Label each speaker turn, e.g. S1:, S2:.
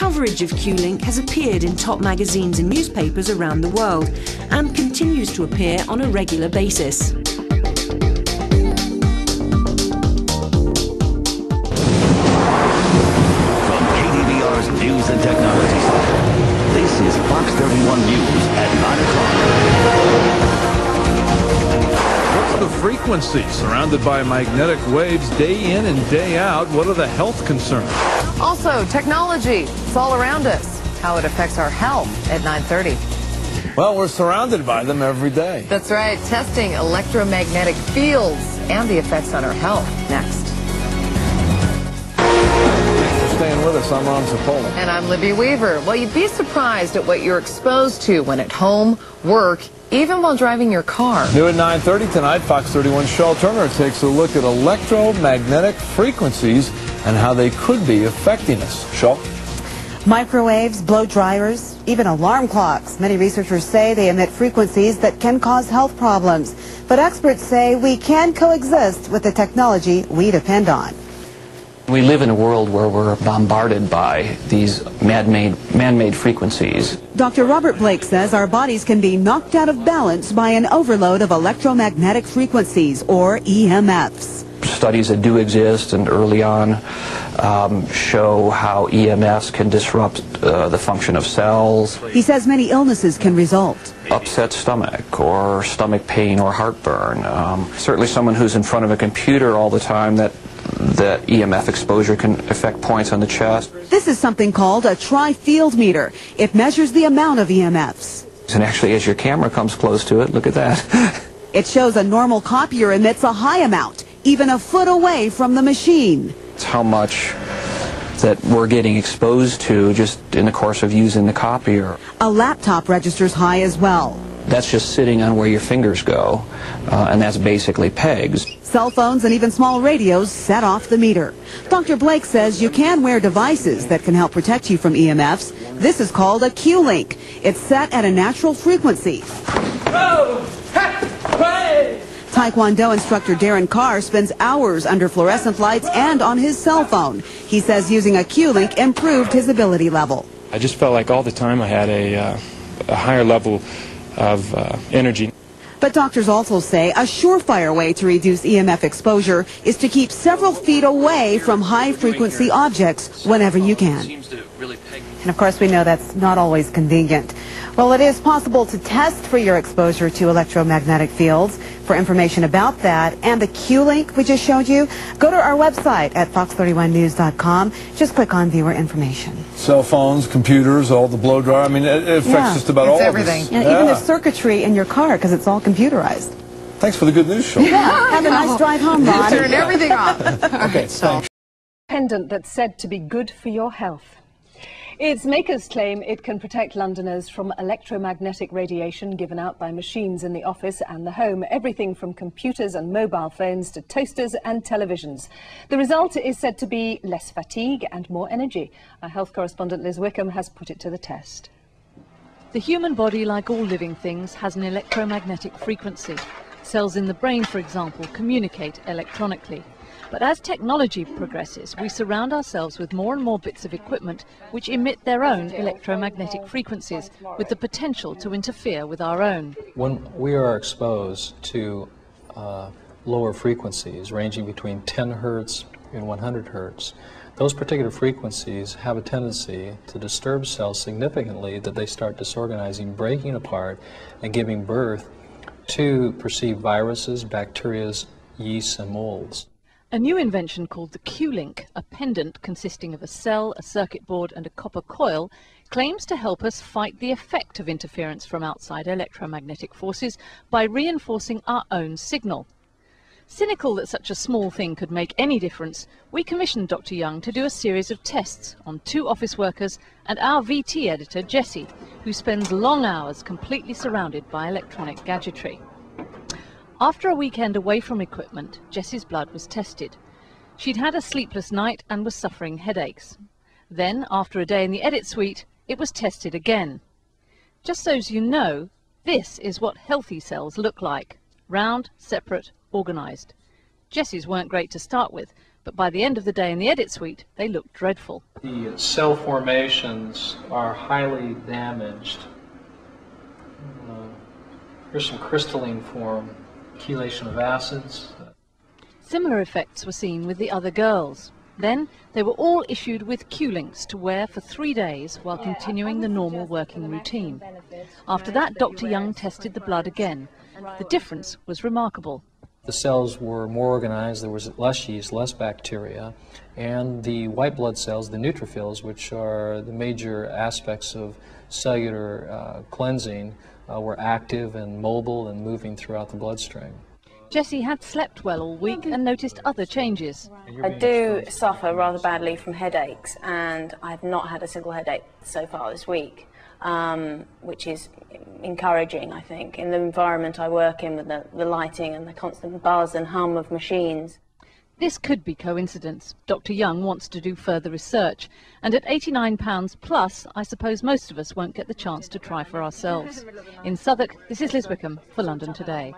S1: Coverage of QLink has appeared in top magazines and newspapers around the world and continues to appear on a regular basis.
S2: From KDVR's News and Technology Center, this is Fox 31 News at 9 o'clock.
S3: What are the frequencies surrounded by magnetic waves day in and day out? What are the health concerns?
S4: Also, technology, it's all around us. How it affects our health at 9:30.
S5: Well, we're surrounded by them every day.
S4: That's right, testing electromagnetic fields and the effects on our health. Next.
S5: Thanks for staying with us. I'm Ron Zapola.
S4: And I'm Libby Weaver. Well, you'd be surprised at what you're exposed to when at home, work, even while driving your car.
S5: New at 9:30 tonight, Fox 31 Shaw Turner takes a look at electromagnetic frequencies and how they could be affecting us. Shaw?
S6: Microwaves, blow dryers, even alarm clocks. Many researchers say they emit frequencies that can cause health problems. But experts say we can coexist with the technology we depend on.
S7: We live in a world where we're bombarded by these man-made frequencies.
S6: Dr. Robert Blake says our bodies can be knocked out of balance by an overload of electromagnetic frequencies, or EMFs.
S7: Studies that do exist and early on show how EMFs can disrupt the function of cells.
S6: He says many illnesses can result.
S7: Upset stomach or stomach pain or heartburn. Certainly someone who's in front of a computer all the time, that EMF exposure can affect points on the chest.
S6: This is something called a tri-field meter. It measures the amount of EMFs.
S7: And actually, as your camera comes close to it, look at that.
S6: It shows a normal copier emits a high amount, even a foot away from the machine.
S7: It's how much that we're getting exposed to just in the course of using the copier.
S6: A laptop registers high as well.
S7: That's just sitting on where your fingers go, and that's basically pegs.
S6: Cell phones and even small radios set off the meter. Dr. Blake says you can wear devices that can help protect you from EMFs. This is called a QLink. It's set at a natural frequency. Taekwondo instructor Darren Carr spends hours under fluorescent lights and on his cell phone. He says using a QLink improved his ability level.
S8: I just felt like all the time I had a higher level of energy.
S6: But doctors also say a surefire way to reduce EMF exposure is to keep several feet away from high-frequency objects whenever you can. And of course, we know that's not always convenient. Well, it is possible to test for your exposure to electromagnetic fields. For information about that and the QLink we just showed you, go to our website at fox31news.com. Just click on viewer information.
S5: Cell phones, computers, all the blow dryer. I mean, it affects just about all of us.
S4: Everything.
S6: And even the circuitry in your car, because it's all computerized.
S5: Thanks for the good news, Shaw.
S6: Yeah, have a nice drive home, Ron.
S4: Turn everything off.
S5: Okay, thanks.
S9: Pendant that's said to be good for your health. Its makers claim it can protect Londoners from electromagnetic radiation given out by machines in the office and the home, everything from computers and mobile phones to toasters and televisions. The result is said to be less fatigue and more energy. Our health correspondent Liz Wickham has put it to the test.
S10: The human body, like all living things, has an electromagnetic frequency. Cells in the brain, for example, communicate electronically. But as technology progresses, we surround ourselves with more and more bits of equipment which emit their own electromagnetic frequencies with the potential to interfere with our own.
S11: When we are exposed to lower frequencies ranging between 10 hertz and 100 hertz, those particular frequencies have a tendency to disturb cells significantly, that they start disorganizing, breaking apart, and giving birth to perceived viruses, bacteria, yeasts, and molds.
S10: A new invention called the QLink, a pendant consisting of a cell, a circuit board and a copper coil, claims to help us fight the effect of interference from outside electromagnetic forces by reinforcing our own signal. Cynical that such a small thing could make any difference, we commissioned Dr. Young to do a series of tests on 2 office workers and our VT editor, Jessie, who spends long hours completely surrounded by electronic gadgetry. After a weekend away from equipment, Jessie's blood was tested. She'd had a sleepless night and was suffering headaches. Then, after a day in the edit suite, it was tested again. Just so as you know, this is what healthy cells look like. Round, separate, organised. Jessie's weren't great to start with, But by the end of the day in the edit suite, they looked dreadful.
S11: The cell formations are highly damaged. Here's some crystalline form, chelation of acids.
S10: Similar effects were seen with the other girls. Then they were all issued with QLinks to wear for 3 days while continuing the normal working routine. After that, Dr. Young tested the blood again. The difference was remarkable.
S11: The cells were more organized, there was less yeast, less bacteria, and the white blood cells, the neutrophils, which are the major aspects of cellular cleansing, were active and mobile and moving throughout the bloodstream.
S10: Jessie had slept well all week and noticed other changes.
S12: I do suffer rather badly from headaches, and I've not had a single headache so far this week, which is encouraging, I think, in the environment I work in with the lighting and the constant buzz and hum of machines.
S10: This could be coincidence. Dr. Young wants to do further research, and at £89 plus, I suppose most of us won't get the chance to try for ourselves. In Southwark, this is Liz Wickham for London Today.